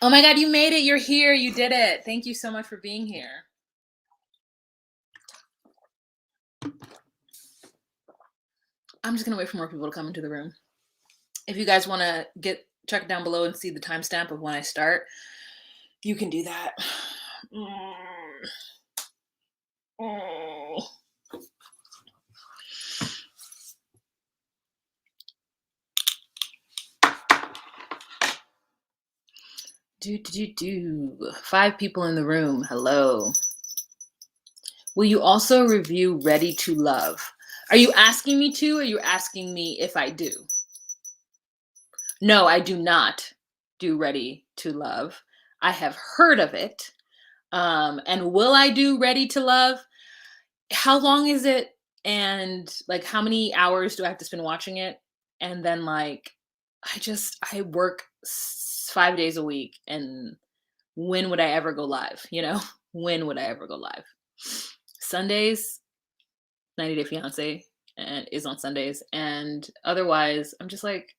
Oh my God, you made it. You're here. You did it. Thank you so much for being here. I'm just going to wait for more people to come into the room. If you guys want to check it down below and see the timestamp of when I start, you can do that. Do. 5 people in the room. Hello. Will you also review Ready to Love? Are you asking me to, or are you asking me if I do? No, I do not do Ready to Love. I have heard of it. And will I do Ready to Love? How long is it? And like, how many hours do I have to spend watching it? And then like, I work 5 days a week, and when would I ever go live? When would I ever go live? Sundays, 90 Day Fiance and is on Sundays, and otherwise I'm just like,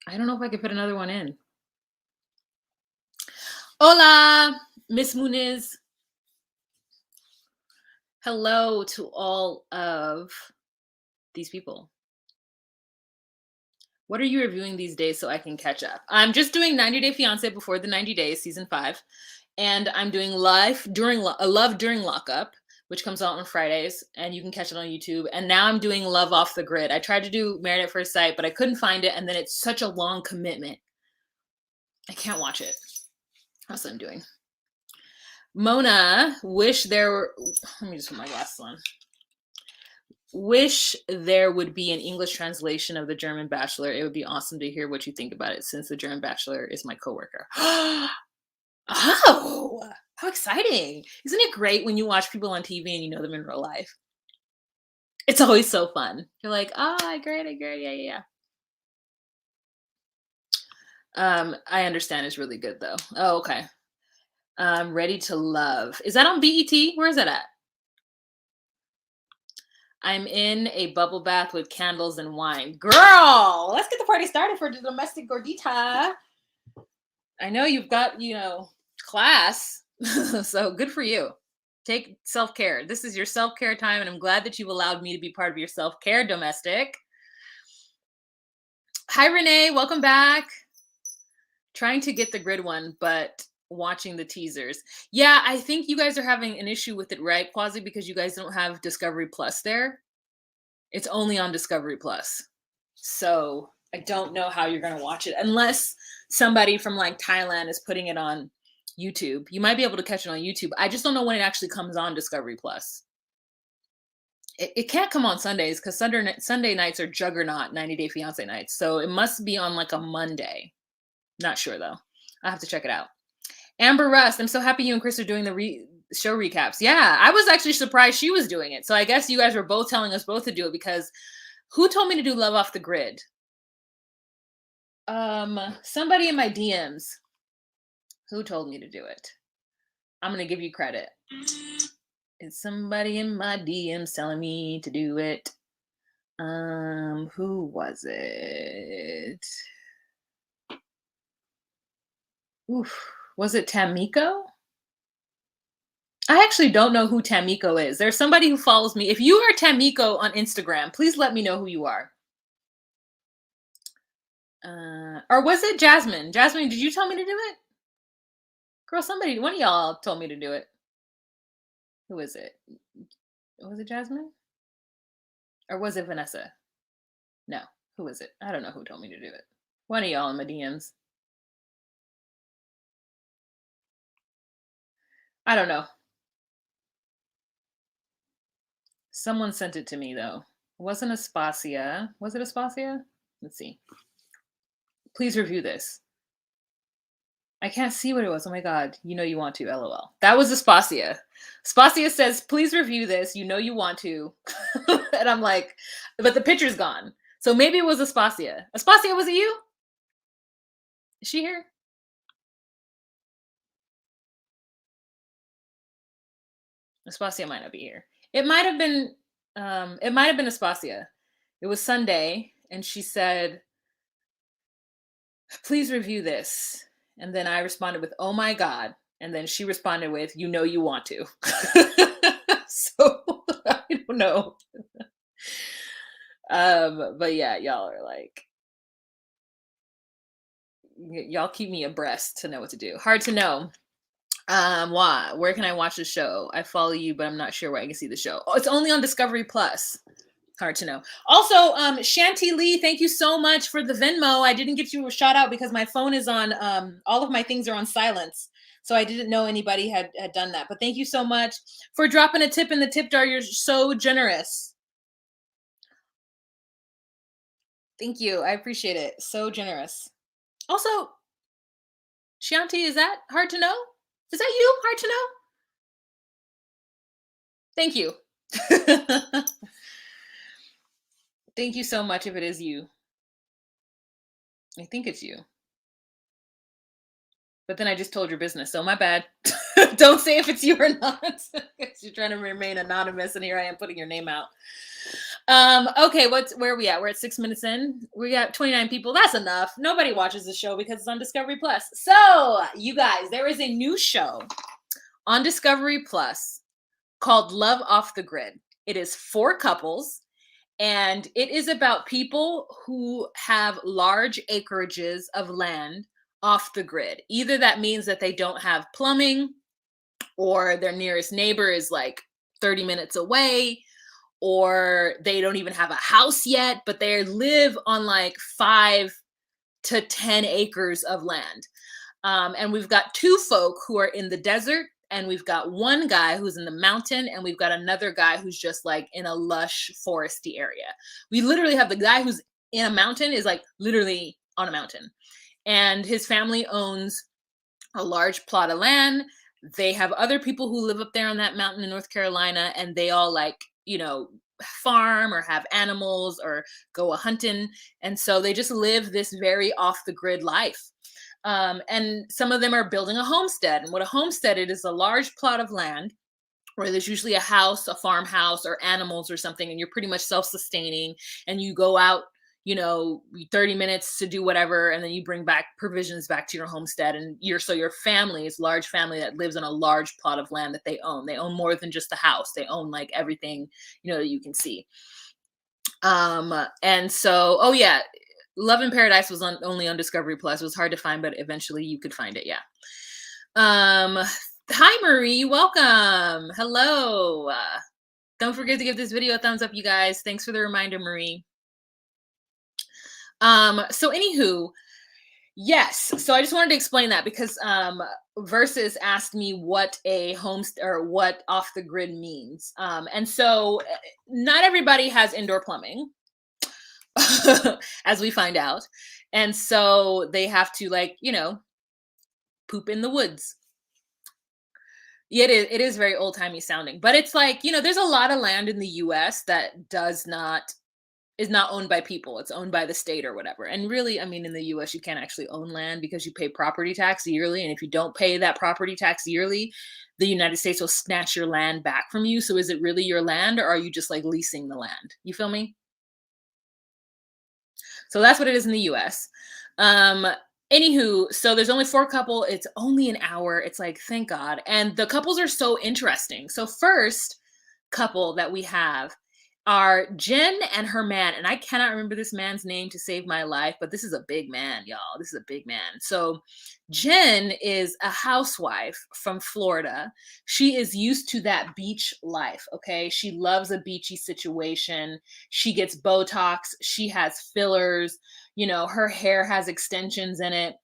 I don't know if I could put another one in. Hola, Miss Muniz. Hello to all of these people. What are you reviewing these days so I can catch up? I'm just doing 90 Day Fiance before the 90 days, season 5. And I'm doing Love During Lockup, which comes out on Fridays, and you can catch it on YouTube. And now I'm doing Love Off the Grid. I tried to do Married at First Sight, but I couldn't find it, and then it's such a long commitment. I can't watch it. That's what I'm doing. Mona, let me just put my glasses on. Wish there would be an English translation of The German Bachelor. It would be awesome to hear what you think about it, since The German Bachelor is my coworker. Oh, how exciting. Isn't it great when you watch people on TV and you know them in real life? It's always so fun. You're like, I agree. Yeah. I understand it's really good though. Oh, okay. Ready to Love. Is that on BET? Where is that at? I'm in a bubble bath with candles and wine. Girl, let's get the party started for the domestic gordita. I know you've got, class. So good for you. Take self-care. This is your self-care time, and I'm glad that you've allowed me to be part of your self-care, domestic. Hi, Renee. Welcome back. Trying to get the grid one, but watching the teasers. Yeah, I think you guys are having an issue with it, right, Quasi? Because you guys don't have Discovery Plus there. It's only on Discovery Plus. So I don't know how you're going to watch it unless somebody from like Thailand is putting it on YouTube. You might be able to catch it on YouTube. I just don't know when it actually comes on Discovery Plus. It can't come on Sundays because Sunday nights are juggernaut 90 Day Fiance nights. So it must be on like a Monday. Not sure though. I have to check it out. Amber Rust, I'm so happy you and Chris are doing the show recaps. Yeah, I was actually surprised she was doing it. So I guess you guys were both telling us both to do it, because who told me to do Love Off the Grid? Somebody in my DMs. Who told me to do it? I'm gonna give you credit. It's somebody in my DMs telling me to do it. Who was it? Oof. Was it Tamiko? I actually don't know who Tamiko is. There's somebody who follows me. If you are Tamiko on Instagram, please let me know who you are. Or was it Jasmine? Jasmine, did you tell me to do it? Girl, one of y'all told me to do it. Who is it? Was it Jasmine? Or was it Vanessa? No. Who is it? I don't know who told me to do it. One of y'all in my DMs. I don't know. Someone sent it to me though. It wasn't Aspasia. Was it Aspasia? Let's see. Please review this. I can't see what it was. Oh my God. You know you want to, LOL. That was Aspasia. Aspasia says, please review this. You know you want to. And I'm like, but the picture's gone. So maybe it was Aspasia. Aspasia, was it you? Is she here? Aspasia might not be here. It might have been Aspasia. It was Sunday, and she said, please review this. And then I responded with, "Oh my God." And then she responded with, "You know you want to." So I don't know. But yeah, y'all are like, y'all keep me abreast to know what to do. Hard to know. Why? Where can I watch the show? I follow you, but I'm not sure where I can see the show. Oh, it's only on Discovery Plus. Hard to know. Also, Shanty Lee, thank you so much for the Venmo. I didn't get you a shout out because my phone is on. All of my things are on silence, so I didn't know anybody had done that. But thank you so much for dropping a tip in the tip jar. You're so generous. Thank you. I appreciate it. So generous. Also, Shanti, is that hard to know? Is that you? Hard to know? Thank you. Thank you so much if it is you. I think it's you. But then I just told your business, so my bad. Don't say if it's you or not. 'Cause you're trying to remain anonymous, and here I am putting your name out. Okay, where are we at? We're at 6 minutes in. We got 29 people. That's enough. Nobody watches the show because it's on Discovery Plus. So, you guys, there is a new show on Discovery Plus called Love Off the Grid. It is 4 couples, and it is about people who have large acreages of land off the grid. Either that means that they don't have plumbing, or their nearest neighbor is like 30 minutes away, or they don't even have a house yet, but they live on like 5 to 10 acres of land. And we've got 2 folk who are in the desert, and we've got one guy who's in the mountain, and we've got another guy who's just like in a lush foresty area. We literally have the guy who's in a mountain is like literally on a mountain, and his family owns a large plot of land. They have other people who live up there on that mountain in North Carolina, and they all like, farm or have animals or go a hunting. And so they just live this very off the grid life. And some of them are building a homestead. And what a homestead is a large plot of land where there's usually a house, a farmhouse, or animals or something, and you're pretty much self-sustaining, and you go out, 30 minutes to do whatever, and then you bring back provisions back to your homestead, and your family is large family that lives on a large plot of land that they own. They own more than just the house. They own like everything, that you can see. And so, oh yeah, Love in Paradise was only on Discovery Plus. It was hard to find, but eventually you could find it. Yeah. Hi Marie, welcome. Hello. Don't forget to give this video a thumbs up, you guys. Thanks for the reminder, Marie. So anywho, yes. So I just wanted to explain that because Versus asked me what a homestead or what off the grid means. And so not everybody has indoor plumbing, as we find out. And so they have to poop in the woods. Yeah, it is very old timey sounding, but it's like, there's a lot of land in the US that is not owned by people. It's owned by the state or whatever. And really, I mean, in the US, you can't actually own land because you pay property tax yearly. And if you don't pay that property tax yearly, the United States will snatch your land back from you. So is it really your land, or are you just like leasing the land? You feel me? So that's what it is in the US. Anywho, so there's only 4 couple. It's only an hour. It's like, thank God. And the couples are so interesting. So first couple that we have are Jen and her man. And I cannot remember this man's name to save my life, but this is a big man, y'all. This is a big man. So Jen is a housewife from Florida. She is used to that beach life, okay? She loves a beachy situation. She gets Botox. She has fillers. Her hair has extensions in it.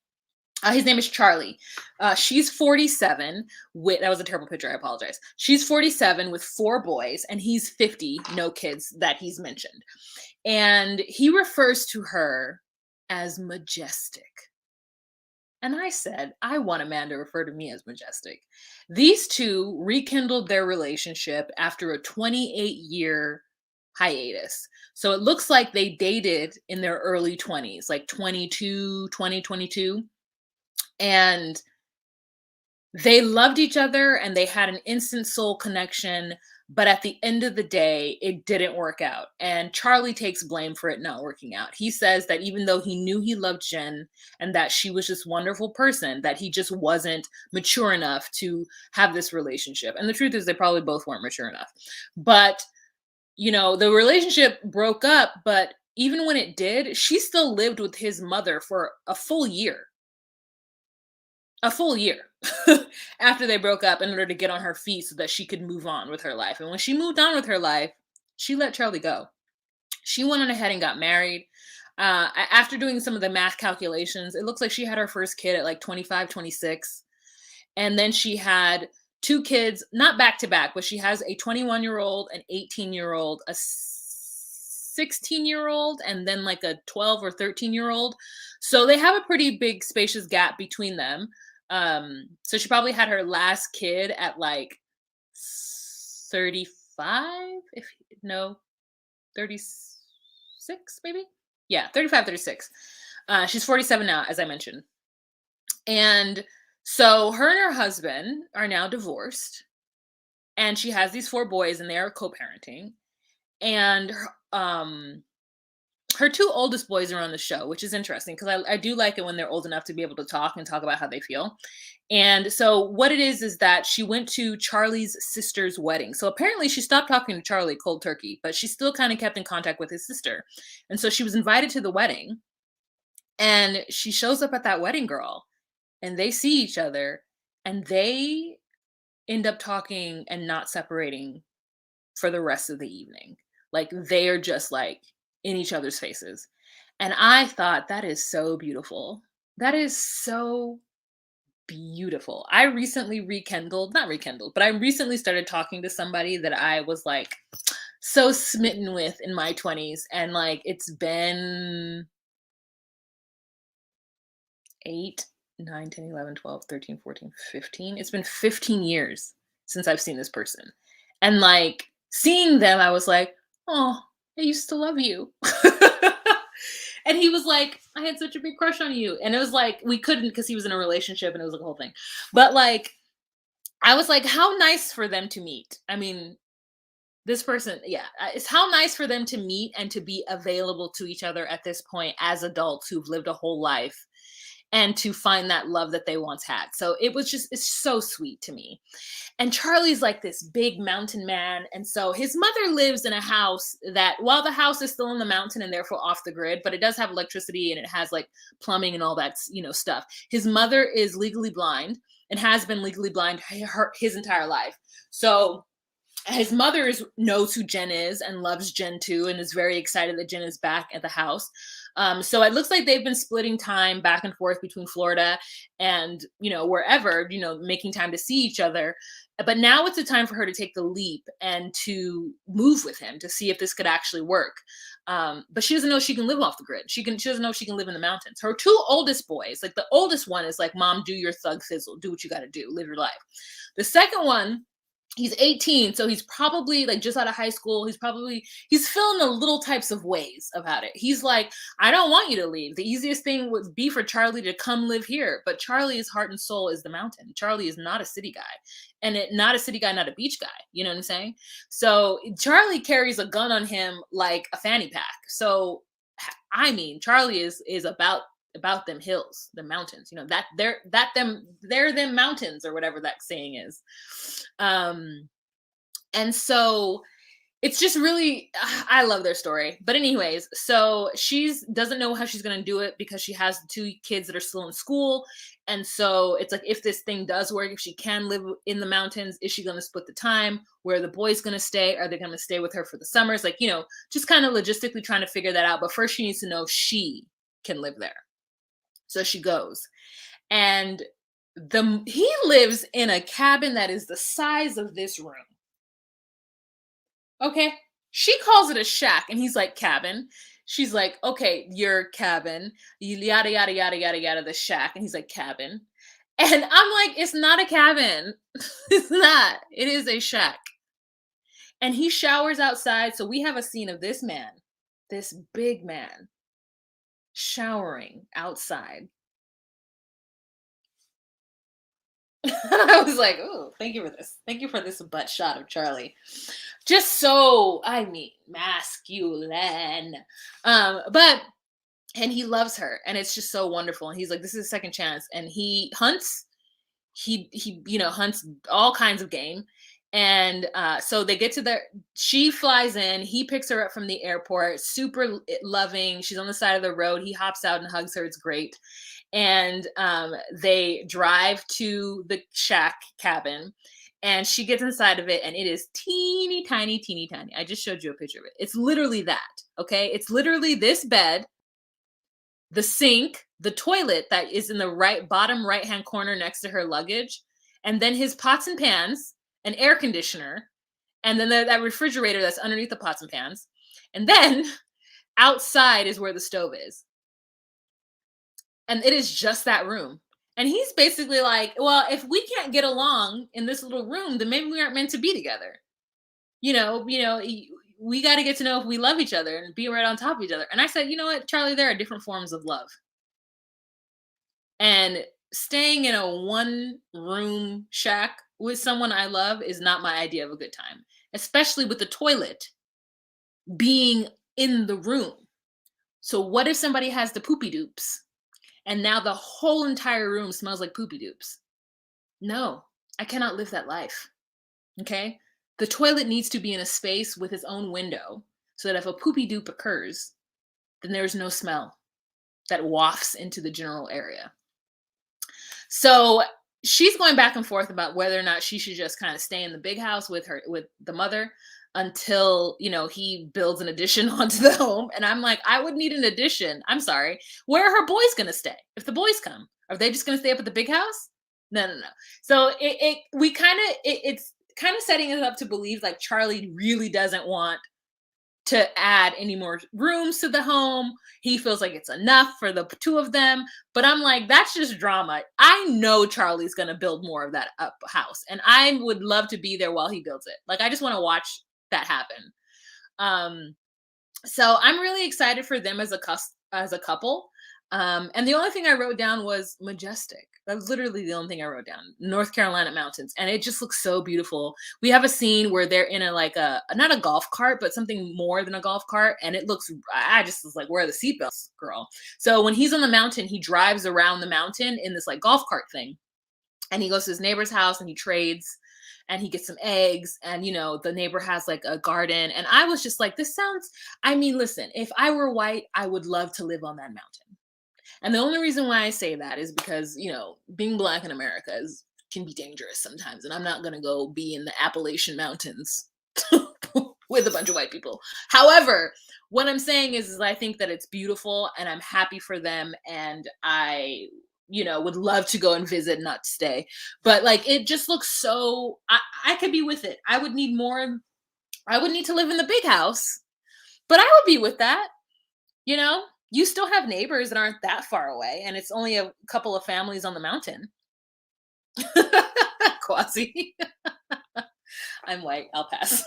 His name is Charlie. She's 47 that was a terrible picture. I apologize. She's 47 with 4 boys, and he's 50, no kids that he's mentioned. And he refers to her as majestic. And I said, I want a man to refer to me as majestic. These two rekindled their relationship after a 28-year hiatus. So it looks like they dated in their early 20s, like 2022. And they loved each other, and they had an instant soul connection. But at the end of the day, it didn't work out. And Charlie takes blame for it not working out. He says that even though he knew he loved Jen and that she was this wonderful person, that he just wasn't mature enough to have this relationship. And the truth is, they probably both weren't mature enough. But, the relationship broke up. But even when it did, she still lived with his mother for a full year. A full year after they broke up in order to get on her feet so that she could move on with her life. And when she moved on with her life, she let Charlie go. She went on ahead and got married. After doing some of the math calculations, it looks like she had her first kid at like 25, 26. And then she had two kids, not back to back, but she has a 21-year-old, an 18-year-old, a 16-year-old, and then like a 12 or 13-year-old. So they have a pretty big spacious gap between them. So she probably had her last kid at like 35, if no, 36 maybe. Yeah, 35, 36. She's 47 now, as I mentioned. And so her and her husband are now divorced, and she has these four boys, and they are co-parenting. And her two oldest boys are on the show, which is interesting because I do like it when they're old enough to be able to talk and talk about how they feel. And so what it is that she went to Charlie's sister's wedding. So apparently she stopped talking to Charlie cold turkey, but she still kind of kept in contact with his sister. And so she was invited to the wedding, and she shows up at that wedding, girl, and they see each other, and they end up talking and not separating for the rest of the evening. Like they are just like in each other's faces. And I thought that is so beautiful. That is so beautiful. I recently not rekindled, but I recently started talking to somebody that I was like so smitten with in my 20s. And like it's been 8, 9, 10, 11, 12, 13, 14, 15. It's been 15 years since I've seen this person. And like seeing them, I was like, oh, I used to love you. And he was like, I had such a big crush on you. And it was like, we couldn't because he was in a relationship and it was like a whole thing. But like, I was like, how nice for them to meet. I mean, this person, yeah, it's how nice for them to meet and to be available to each other at this point as adults who've lived a whole life and to find that love that they once had. So it's so sweet to me. And Charlie's like this big mountain man. And so his mother lives in a house that, while the house is still in the mountain and therefore off the grid, but it does have electricity and it has like plumbing and all that, stuff. His mother is legally blind and has been legally blind his entire life. So his mother knows who Jen is and loves Jen too, and is very excited that Jen is back at the house. So it looks like they've been splitting time back and forth between Florida and, wherever, making time to see each other. But now it's a time for her to take the leap and to move with him to see if this could actually work. But she doesn't know she can live off the grid. She doesn't know she can live in the mountains. Her two oldest boys, like the oldest one is like, Mom, do your thug thizzle, do what you got to do, live your life. The second one, he's 18, so he's probably like just out of high school. He's feeling the little types of ways about it. He's like, I don't want you to leave. The easiest thing would be for Charlie to come live here. But Charlie's heart and soul is the mountain. Charlie is not a city guy. And not a city guy, not a beach guy. You know what I'm saying? So Charlie carries a gun on him like a fanny pack. So I mean, Charlie is about them hills, the mountains, that they're them mountains, or whatever that saying is. And so it's just really, I love their story. But anyways, so doesn't know how she's going to do it because she has two kids that are still in school. And so it's like, if this thing does work, if she can live in the mountains, is she going to split the time? Where are the boys going to stay? Are they going to stay with her for the summers? Like, just kind of logistically trying to figure that out. But first she needs to know she can live there. So she goes, and he lives in a cabin that is the size of this room. Okay. She calls it a shack, and he's like, cabin. She's like, okay, your cabin, yada, yada, yada, yada, yada, the shack. And he's like, cabin. And I'm like, it's not a cabin. It's not. It is a shack. And he showers outside. So we have a scene of this man, this big man, showering outside. I was like, oh. Thank you for this. Thank you for this butt shot of Charlie. Just so, I mean, masculine. But and he loves her, and it's just so wonderful. And he's like, this is a second chance. And he hunts. He hunts all kinds of game. And so they get to the she flies in, he picks her up from the airport, super loving. She's on the side of the road. He hops out and hugs her. It's great. And they drive to the shack cabin, and she gets inside of it, and it is teeny tiny, teeny tiny. I just showed you a picture of it. It's literally that. Okay, it's literally this bed, the sink, the toilet that is in the bottom right hand corner next to her luggage, and then his pots and pans, an air conditioner, and then that refrigerator that's underneath the pots and pans. And then outside is where the stove is. And it is just that room. And he's basically like, well, if we can't get along in this little room, then maybe we aren't meant to be together. We got to get to know if we love each other and be right on top of each other. And I said, you know what, Charlie, there are different forms of love. And staying in a one room shack with someone I love is not my idea of a good time, especially with the toilet being in the room. So what if somebody has the poopy doops and now the whole entire room smells like poopy doops? No, I cannot live that life. Okay? The toilet needs to be in a space with its own window so that if a poopy doop occurs, then there's no smell that wafts into the general area. So she's going back and forth about whether or not she should just kind of stay in the big house with the mother until, he builds an addition onto the home. And I'm like, I would need an addition. I'm sorry. Where are her boys going to stay? If the boys come, are they just going to stay up at the big house? No. So it's kind of setting us up to believe like Charlie really doesn't want to add any more rooms to the home. He feels like it's enough for the two of them. But I'm like, that's just drama. I know Charlie's going to build more of that up house. And I would love to be there while he builds it. Like, I just want to watch that happen. So I'm really excited for them as a couple. And the only thing I wrote down was majestic. That was literally the only thing I wrote down. North Carolina mountains. And it just looks so beautiful. We have a scene where they're in not a golf cart, but something more than a golf cart. And it looks, I just was like, where are the seatbelts, girl? So when he's on the mountain, he drives around the mountain in this like golf cart thing. And he goes to his neighbor's house and he trades and he gets some eggs. And, the neighbor has like a garden. And I was just like, listen, if I were white, I would love to live on that mountain. And the only reason why I say that is because, being Black in America can be dangerous sometimes. And I'm not going to go be in the Appalachian Mountains with a bunch of white people. However, what I'm saying is I think that it's beautiful and I'm happy for them. And I, would love to go and visit, not stay. But like, it just looks so, I could be with it. I would need more. I would need to live in the big house, but I would be with that, You still have neighbors that aren't that far away, and it's only a couple of families on the mountain. Quasi. I'm white. I'll pass.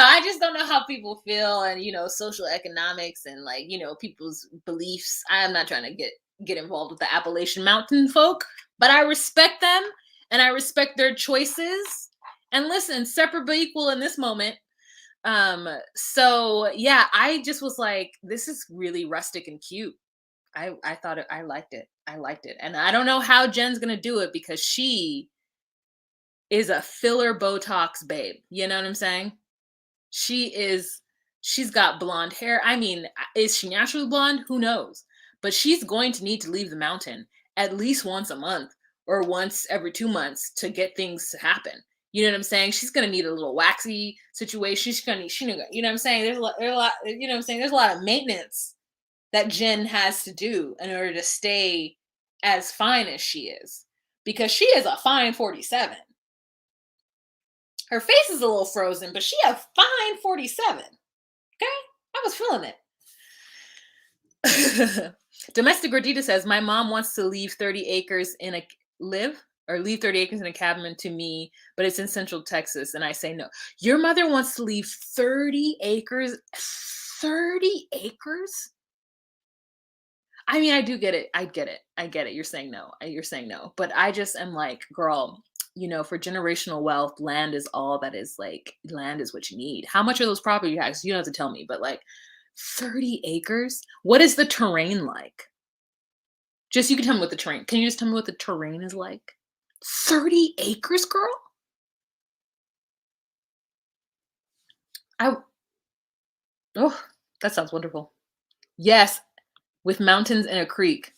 I just don't know how people feel and, social economics and like, people's beliefs. I am not trying to get involved with the Appalachian Mountain folk, but I respect them and I respect their choices. And listen, separate but equal in this moment. So yeah, I just was like, this is really rustic and cute. I thought I liked it. I liked it. And I don't know how Jen's going to do it because she is a filler Botox babe. You know what I'm saying? She's got blonde hair. I mean, is she naturally blonde? Who knows? But she's going to need to leave the mountain at least once a month or once every 2 months to get things to happen. You know what I'm saying? She's gonna need a little waxy situation. You know what I'm saying? There's a lot, you know what I'm saying? There's a lot of maintenance that Jen has to do in order to stay as fine as she is. Because she is a fine 47. Her face is a little frozen, but she a fine 47. Okay? I was feeling it. Domestic Gordita says, my mom wants to leave 30 acres in a leave 30 acres in a cabin to me, but it's in Central Texas. And I say no. Your mother wants to leave 30 acres? 30 acres? I mean, I do get it. I get it. You're saying no. But I just am like, girl, for generational wealth, land is all that is like, land is what you need. How much are those property taxes? You don't have to tell me, but like 30 acres? What is the terrain like? Just you can tell me what the terrain. Can you just tell me what the terrain is like? 30 acres, girl? I Oh, that sounds wonderful. Yes, with mountains and a creek.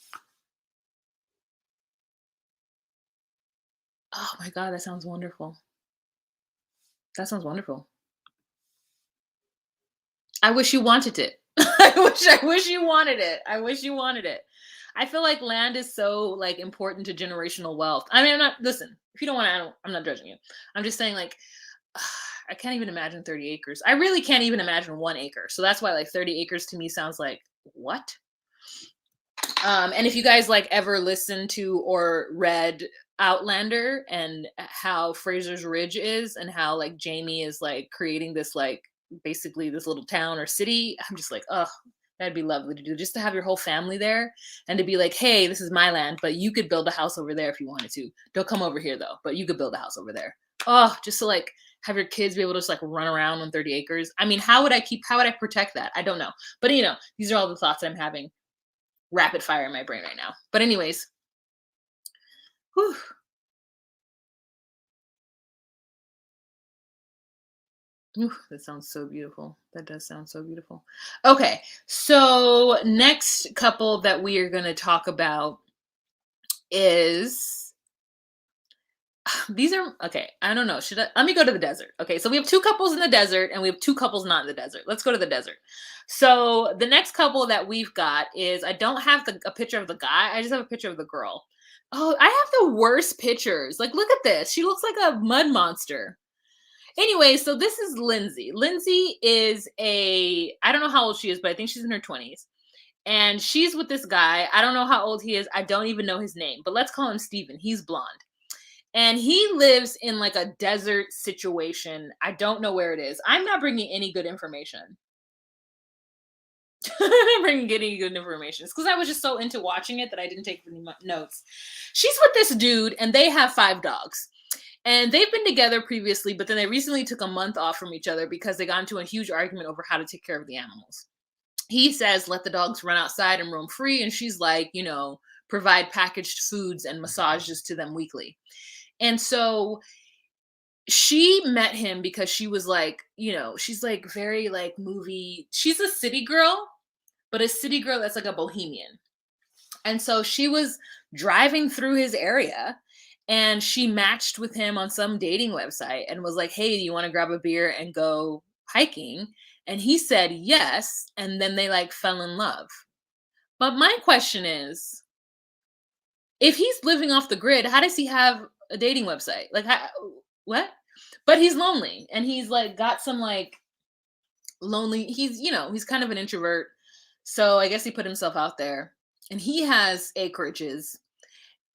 Oh my god, that sounds wonderful. That sounds wonderful. I wish you wanted it. I wish you wanted it. I wish you wanted it. I feel like land is so like important to generational wealth. I mean, I'm not listen, if you don't want to, I'm not judging you. I'm just saying like I can't even imagine 30 acres. I really can't even imagine 1 acre. So that's why like 30 acres to me sounds like what? And if you guys like ever listened to or read Outlander and how Fraser's Ridge is and how like Jamie is like creating this like basically this little town or city, I'm just like, oh, that'd be lovely to do. Just to have your whole family there and to be like, hey, this is my land, but you could build a house over there if you wanted to. Don't come over here though, but you could build a house over there. Oh, just to like have your kids be able to just like run around on 30 acres. I mean, how would I protect that? I don't know. But these are all the thoughts that I'm having rapid fire in my brain right now. But anyways, whew, that sounds so beautiful. That does sound so beautiful. Okay, so next couple that we are going to talk about is these are okay. I don't know. Let me go to the desert. Okay, so we have two couples in the desert and we have two couples not in the desert. Let's go to the desert. So the next couple that we've got is I don't have a picture of the guy. I just have a picture of the girl. Oh, I have the worst pictures. Like, look at this. She looks like a mud monster. Anyway, so this is Lindsay. Lindsay is I don't know how old she is, but I think she's in her 20s. And she's with this guy. I don't know how old he is. I don't even know his name, but let's call him Stephen. He's blonde. And he lives in like a desert situation. I don't know where it is. I'm not bringing any good information. I'm not bringing any good information. It's because I was just so into watching it that I didn't take any notes. She's with this dude, and they have 5 dogs. And they've been together previously, but then they recently took a month off from each other because they got into a huge argument over how to take care of the animals. He says, let the dogs run outside and roam free. And she's like, provide packaged foods and massages to them weekly. And so she met him because she was like, she's like very like movie. She's a city girl, but a city girl that's like a bohemian. And so she was driving through his area and she matched with him on some dating website and was like, hey, do you want to grab a beer and go hiking? And he said yes. And then they like fell in love. But my question is, if he's living off the grid, how does he have a dating website? Like, what? But he's lonely and he's like got some like lonely, he's kind of an introvert. So I guess he put himself out there and he has acreages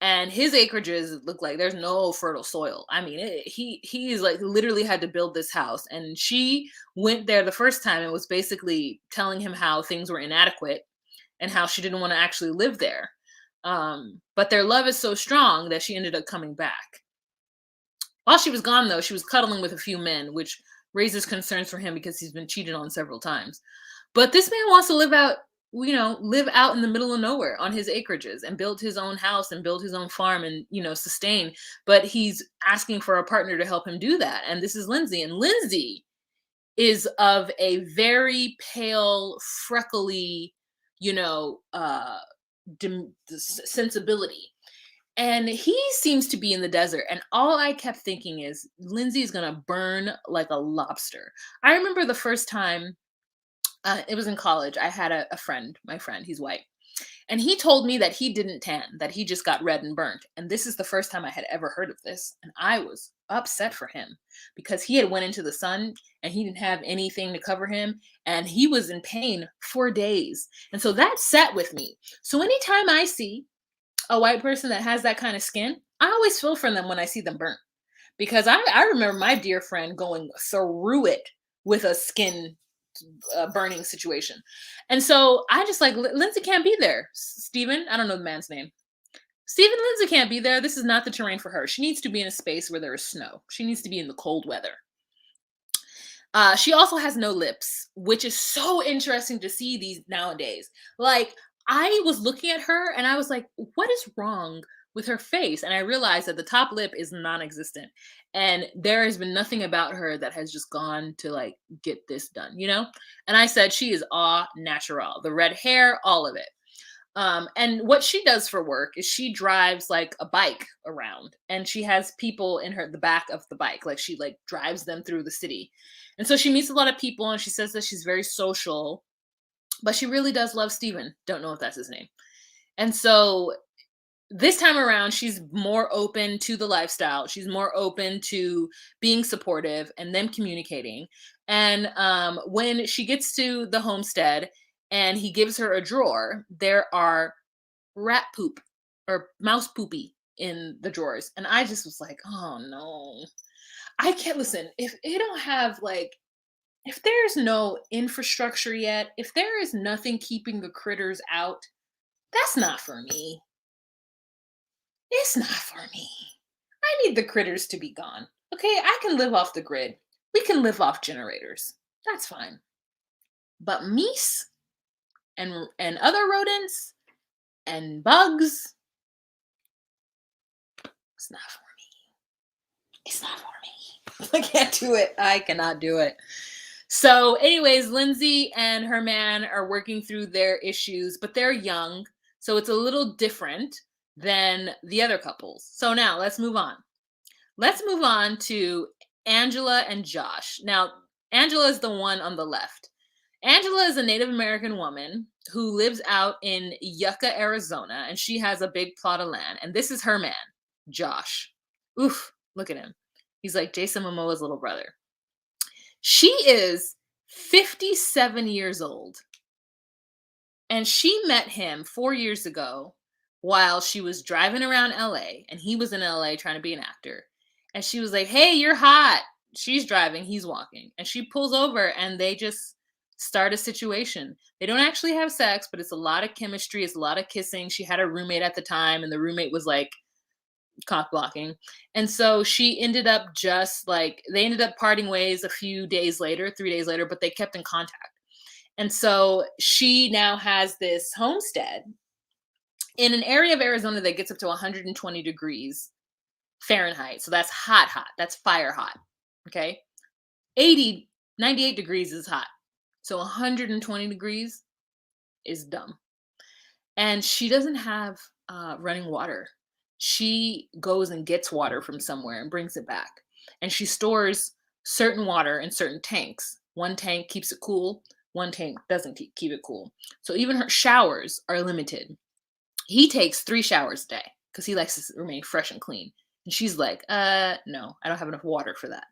and his acreages look like there's no fertile soil. I mean, he's like literally had to build this house, and she went there the first time and was basically telling him how things were inadequate and how she didn't want to actually live there. But their love is so strong that she ended up coming back. While she was gone, though, she was cuddling with a few men, which raises concerns for him because he's been cheated on several times. But this man wants to live out in the middle of nowhere on his acreages and build his own house and build his own farm and, sustain. But he's asking for a partner to help him do that. And this is Lindsay. And Lindsay is of a very pale, freckly, sensibility. And he seems to be in the desert. And all I kept thinking is Lindsay's going to burn like a lobster. I remember the first time it was in college. I had a friend, my friend, he's white. And he told me that he didn't tan, that he just got red and burnt. And this is the first time I had ever heard of this. And I was upset for him because he had went into the sun and he didn't have anything to cover him. And he was in pain for days. And so that sat with me. So anytime I see a white person that has that kind of skin, I always feel for them when I see them burnt. Because I remember my dear friend going through it with a skin burning situation. And so I just like, Lindsay can't be there. Stephen, I don't know the man's name. Steve and Lindsay can't be there. This is not the terrain for her. She needs to be in a space where there is snow. She needs to be in the cold weather. She also has no lips, which is so interesting to see these nowadays. Like, I was looking at her and I was like, what is wrong with her face? And I realized that the top lip is non existent. And there has been nothing about her that has just gone to like get this done, you know? And I said, she is all natural. The red hair, all of it. And what she does for work is she drives like a bike around and she has people in the back of the bike. Like she like drives them through the city. And so she meets a lot of people and she says that she's very social, but she really does love Steven. Don't know if that's his name. And so this time around, she's more open to the lifestyle. She's more open to being supportive and them communicating. And when she gets to the homestead and he gives her a drawer, there are rat poop or mouse poopy in the drawers. And I just was like, oh no. I can't listen. If they don't have like, if there's no infrastructure yet, if there is nothing keeping the critters out, that's not for me. It's not for me. I need the critters to be gone. Okay, I can live off the grid. We can live off generators. That's fine. But meese and other rodents and bugs, it's not for me. It's not for me. I can't do it. I cannot do it. So, anyways, Lindsay and her man are working through their issues, but they're young, so it's a little different than the other couples. So now let's move on. Let's move on to Angela and Josh. Now, Angela is the one on the left. Angela is a Native American woman who lives out in Yucca, Arizona, and she has a big plot of land. And this is her man, Josh. Oof, look at him. He's like Jason Momoa's little brother. She is 57 years old. And she met him 4 years ago while she was driving around LA and he was in LA trying to be an actor. And she was like, "Hey, you're hot." She's driving, he's walking. And she pulls over and they just start a situation. They don't actually have sex, but it's a lot of chemistry, it's a lot of kissing. She had a roommate at the time and the roommate was like cock blocking. And so she ended up just like they ended up parting ways a few days later, 3 days later, but they kept in contact. And so she now has this homestead in an area of Arizona that gets up to 120 degrees Fahrenheit. So that's hot, hot. That's fire hot. Okay. 80, 98 degrees is hot. So 120 degrees is dumb. And she doesn't have running water. She goes and gets water from somewhere and brings it back. And she stores certain water in certain tanks. One tank keeps it cool, one tank doesn't keep it cool. So even her showers are limited. He takes 3 showers a day because he likes to remain fresh and clean. And she's like, no, I don't have enough water for that.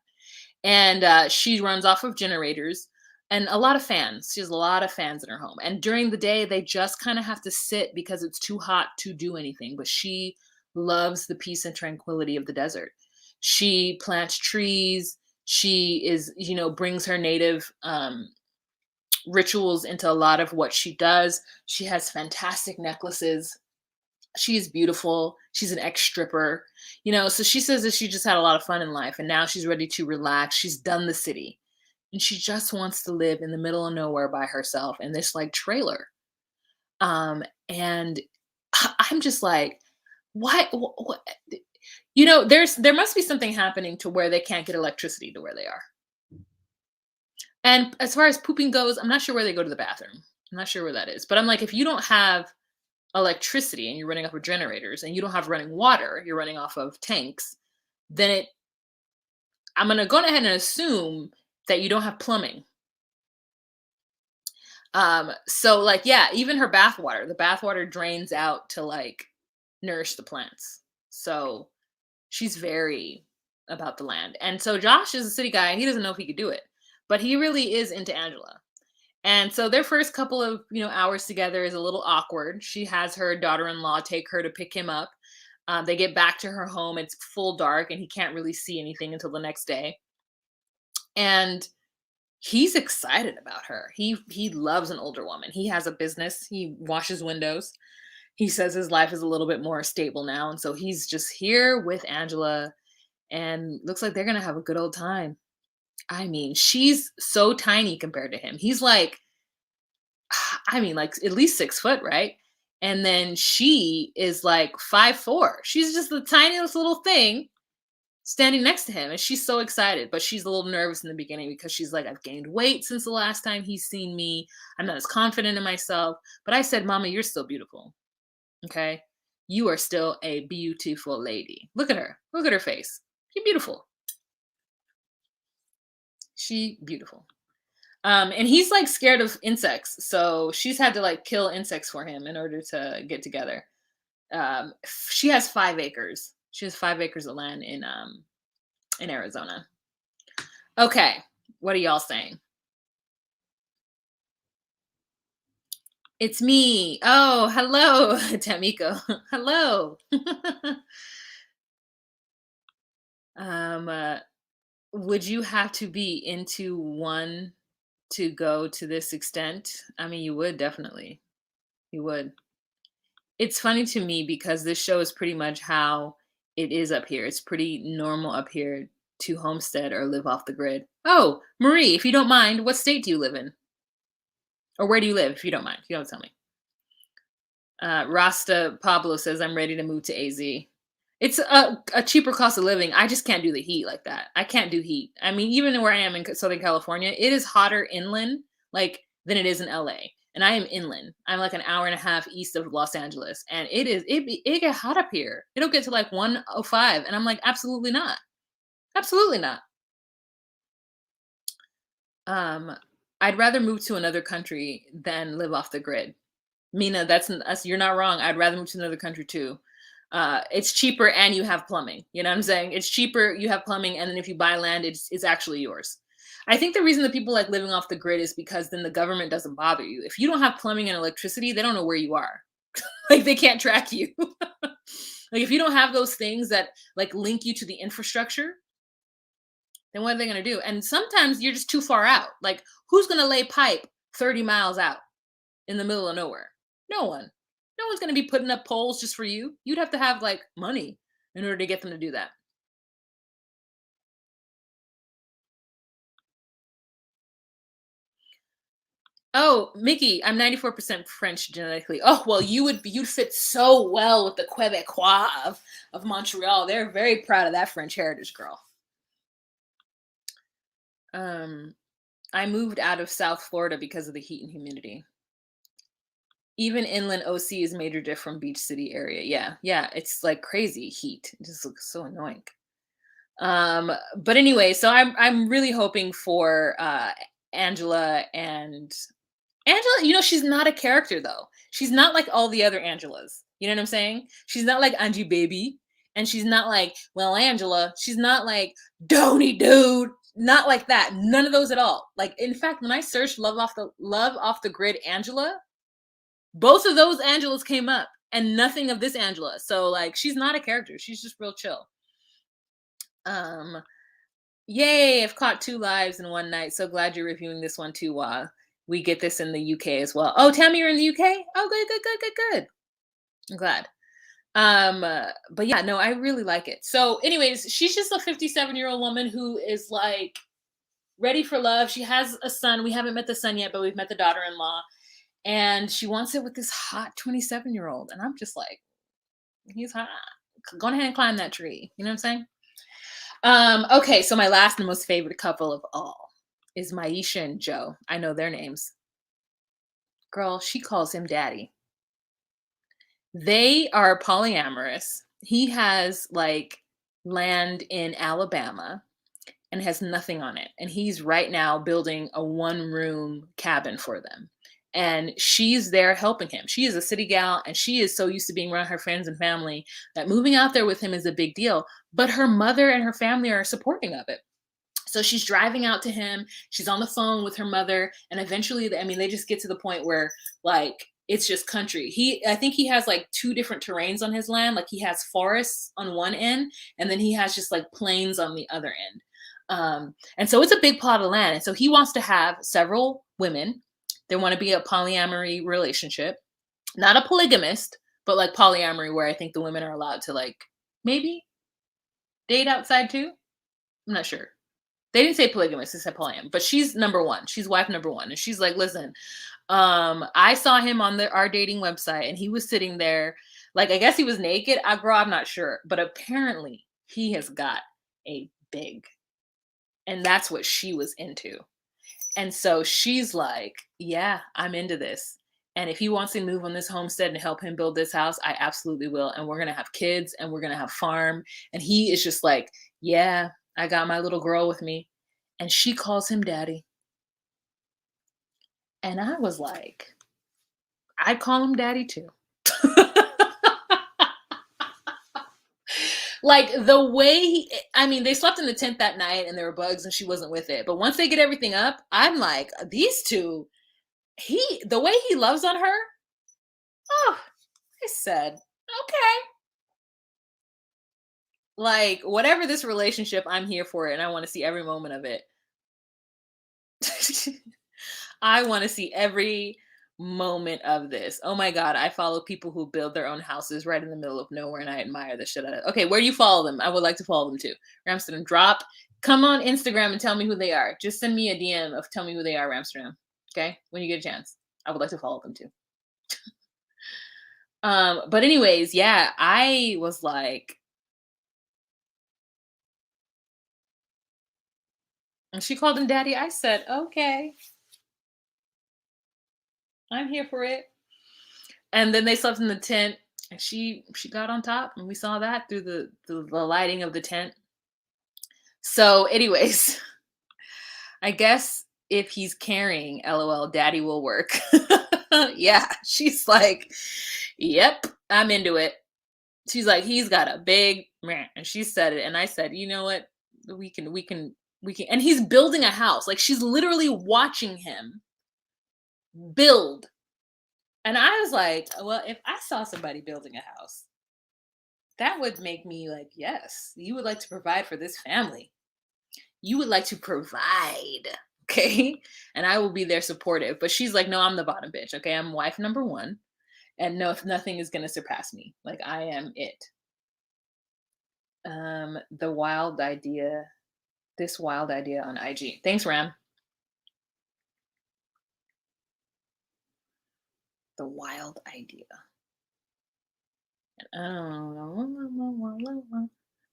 And she runs off of generators and a lot of fans. She has a lot of fans in her home. And during the day, they just kind of have to sit because it's too hot to do anything. But she loves the peace and tranquility of the desert. She plants trees. She is, brings her native rituals into a lot of what she does. She has fantastic necklaces. She's beautiful. She's an ex-stripper, so she says that she just had a lot of fun in life and now she's ready to relax. She's done the city and she just wants to live in the middle of nowhere by herself in this like trailer. And I'm just like, what? There must be something happening to where they can't get electricity to where they are. And as far as pooping goes, I'm not sure where they go to the bathroom. I'm not sure where that is. But I'm like, if you don't have electricity and you're running off of generators and you don't have running water, you're running off of tanks, then I'm going to go ahead and assume that you don't have plumbing. So like, yeah, even her the bathwater drains out to like nourish the plants. So she's very about the land. And so Josh is a city guy. He doesn't know if he could do it, but he really is into Angela. And so their first couple of, hours together is a little awkward. She has her daughter-in-law take her to pick him up. They get back to her home. It's full dark and he can't really see anything until the next day. And he's excited about her. He loves an older woman. He has a business. He washes windows. He says his life is a little bit more stable now, and so he's just here with Angela, and looks like they're gonna have a good old time. I mean, she's so tiny compared to him. He's like, I mean, like at least 6 foot, right? And then she is like 5'4". She's just the tiniest little thing standing next to him, and she's so excited, but she's a little nervous in the beginning because she's like, I've gained weight since the last time he's seen me. I'm not as confident in myself. But I said, Mama, you're still beautiful. Okay. You are still a beautiful lady. Look at her. Look at her face. She's beautiful. She beautiful. And he's like scared of insects, so she's had to like kill insects for him in order to get together. She has 5 acres. She has 5 acres of land in Arizona. Okay, what are y'all saying? It's me. Oh, hello, Tamiko. Hello. um, uh, would you have to be into one to go to this extent? I mean, you would definitely. You would. It's funny to me because this show is pretty much how it is up here. It's pretty normal up here to homestead or live off the grid. Oh, Marie, if you don't mind, what state do you live in? Or where do you live, if you don't mind? If you don't tell me. Rasta Pablo says, I'm ready to move to AZ. It's a cheaper cost of living. I just can't do the heat like that. I can't do heat. I mean, even where I am in Southern California, it is hotter inland like than it is in LA. And I am inland. I'm like an hour and a half east of Los Angeles, and it get hot up here. It'll get to like 105, and I'm like, absolutely not, absolutely not. Um, I'd rather move to another country than live off the grid. Mina, that's you're not wrong. I'd rather move to another country too. It's cheaper and you have plumbing. You know what I'm saying? It's cheaper, you have plumbing, and then if you buy land, it's actually yours. I think the reason that people like living off the grid is because then the government doesn't bother you. If you don't have plumbing and electricity, they don't know where you are. Like they can't track you. Like if you don't have those things that like link you to the infrastructure, then what are they gonna do? And sometimes you're just too far out. Like who's gonna lay pipe 30 miles out in the middle of nowhere? No one. No one's gonna be putting up poles just for you. You'd have to have like money in order to get them to do that. Oh, Mickey, I'm 94% French genetically. Oh, well, you'd fit so well with the Quebecois of Montreal. They're very proud of that French heritage, girl. Um, I moved out of South Florida because of the heat and humidity. Even inland OC is major diff from beach city area. Yeah, yeah, it's like crazy heat. It just looks so annoying. But anyway, so I'm really hoping for Angela and Angela, she's not a character though. She's not like all the other Angelas. You know what I'm saying? She's not like Angie Baby. And she's not like, well, Angela. She's not like Donny Dude. Not like that. None of those at all. Like, in fact, when I searched Love Off the Grid Angela, both of those Angelas came up and nothing of this Angela. So like she's not a character. She's just real chill. Um, Yay, I've caught 2 lives in one night. So glad you're reviewing this one too, Wah. We get this in the UK as well. Oh, Tammy, you're in the UK? Oh, good, good, good, good, good. I'm glad. But yeah, no, I really like it. So, anyways, she's just a 57-year-old woman who is like ready for love. She has a son. We haven't met the son yet, but we've met the daughter-in-law. And she wants it with this hot 27-year-old. And I'm just like, he's hot. Go ahead and climb that tree. You know what I'm saying? Okay, so my last and most favorite couple of all is Maisha and Joe. I know their names. Girl, she calls him daddy. They are polyamorous. He has like land in Alabama and has nothing on it. And he's right now building a 1-room cabin for them. And she's there helping him. She is a city gal and she is so used to being around her friends and family that moving out there with him is a big deal. But her mother and her family are supporting of it. So she's driving out to him. She's on the phone with her mother. And eventually, I mean, they just get to the point where like it's just country. I think he has like 2 different terrains on his land. Like he has forests on one end, and then he has just like plains on the other end. And so it's a big plot of land. And so he wants to have several women. They want to be a polyamory relationship, not a polygamist, but like polyamory where I think the women are allowed to like maybe date outside too. I'm not sure. They didn't say polygamous, they said polyam, but she's number one. She's wife number one. And she's like, listen, I saw him on our dating website and he was sitting there, like, I guess he was naked. Girl, I'm not sure. But apparently he has got a big, and that's what she was into. And so she's like, yeah, I'm into this. And if he wants to move on this homestead and help him build this house, I absolutely will. And we're going to have kids and we're going to have farm. And he is just like, yeah, I got my little girl with me. And she calls him daddy. And I was like, I'd call him daddy too. Like the way I mean, they slept in the tent that night and there were bugs and she wasn't with it. But once they get everything up, I'm like, these two, the way he loves on her, oh, I said, okay. Like, whatever this relationship, I'm here for it and I want to see every moment of it. I want to see every moment of this. Oh my God. I follow people who build their own houses right in the middle of nowhere and I admire the shit out of it. Okay, where do you follow them? I would like to follow them too. Ramsterdam, drop. Come on Instagram and tell me who they are. Just send me a DM of tell me who they are, Ramsterdam. Okay, when you get a chance. I would like to follow them too. But anyways, yeah, I was like, and she called him daddy. I said, okay, I'm here for it. And then they slept in the tent and she got on top and we saw that through the lighting of the tent. So anyways, I guess if he's carrying, LOL, daddy will work. Yeah, she's like, yep, I'm into it. She's like, he's got a big man. And she said it. And I said, you know what? We can. And he's building a house. Like she's literally watching him build. And I was like, well, if I saw somebody building a house, that would make me like, yes, you would like to provide for this family. You would like to provide. Okay. And I will be there supportive. But she's like, no, I'm the bottom bitch. Okay. I'm wife number one. And no, nothing is going to surpass me. Like I am it. The wild idea. This wild idea on IG. Thanks, Ram. The wild idea.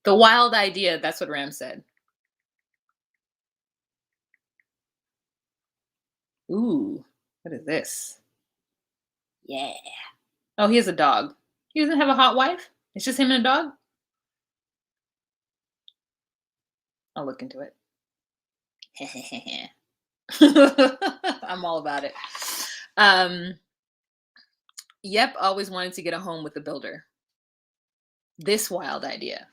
The wild idea. That's what Ram said. Ooh, what is this? Yeah. Oh, he has a dog. He doesn't have a hot wife? It's just him and a dog? I'll look into it. I'm all about it. Yep, always wanted to get a home with a builder. This wild idea.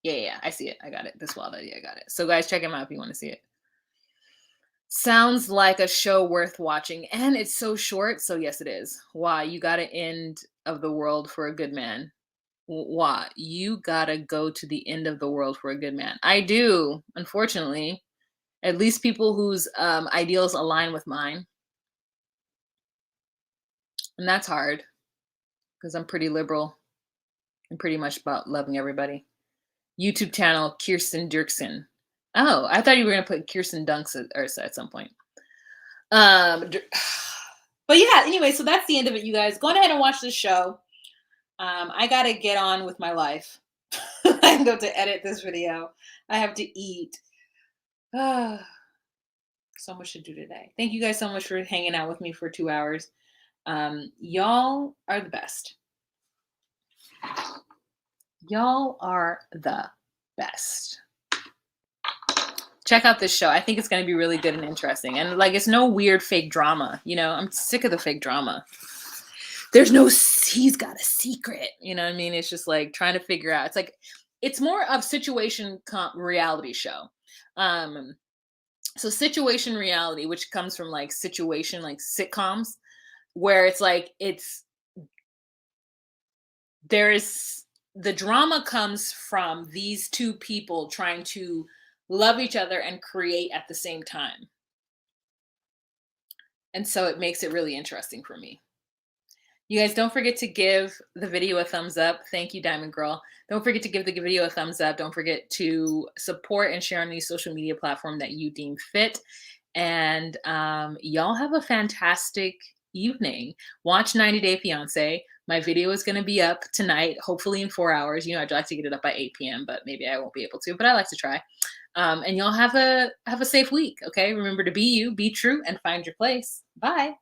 Yeah, I see it. I got it. This wild idea. I got it. So guys, check him out if you want to see it. Sounds like a show worth watching. And it's so short. So yes, it is. Why? You got to end of the world for a good man. Why? You got to go to the end of the world for a good man. I do, unfortunately. At least people whose ideals align with mine. And that's hard because I'm pretty liberal and pretty much about loving everybody. YouTube channel, Kirsten Dirksen. Oh, I thought you were going to put Kirsten Dunks at some point. But yeah, anyway, so that's the end of it, you guys. Go ahead and watch this show. I got to get on with my life. I go to edit this video. I have to eat. So much to do today. Thank you guys so much for hanging out with me for 2 hours. Y'all are the best. Y'all are the best. Check out this show. I think it's going to be really good and interesting. And like, it's no weird fake drama. You know, I'm sick of the fake drama. There's no, he's got a secret. You know what I mean? It's just like trying to figure out. It's like, it's more of situation reality show. So situation reality, which comes from like situation, like sitcoms, where it's like, the drama comes from these two people trying to love each other and create at the same time. And so it makes it really interesting for me. You guys don't forget to give the video a thumbs up. Thank you, Diamond Girl. Don't forget to give the video a thumbs up. Don't forget to support and share on any social media platform that you deem fit. And y'all have a fantastic evening. Watch 90 Day Fiance. My video is going to be up tonight, hopefully in 4 hours. You know, I'd like to get it up by 8 p.m., but maybe I won't be able to, but I like to try. And y'all have a safe week. Okay. Remember to be you, be true, and find your place. Bye.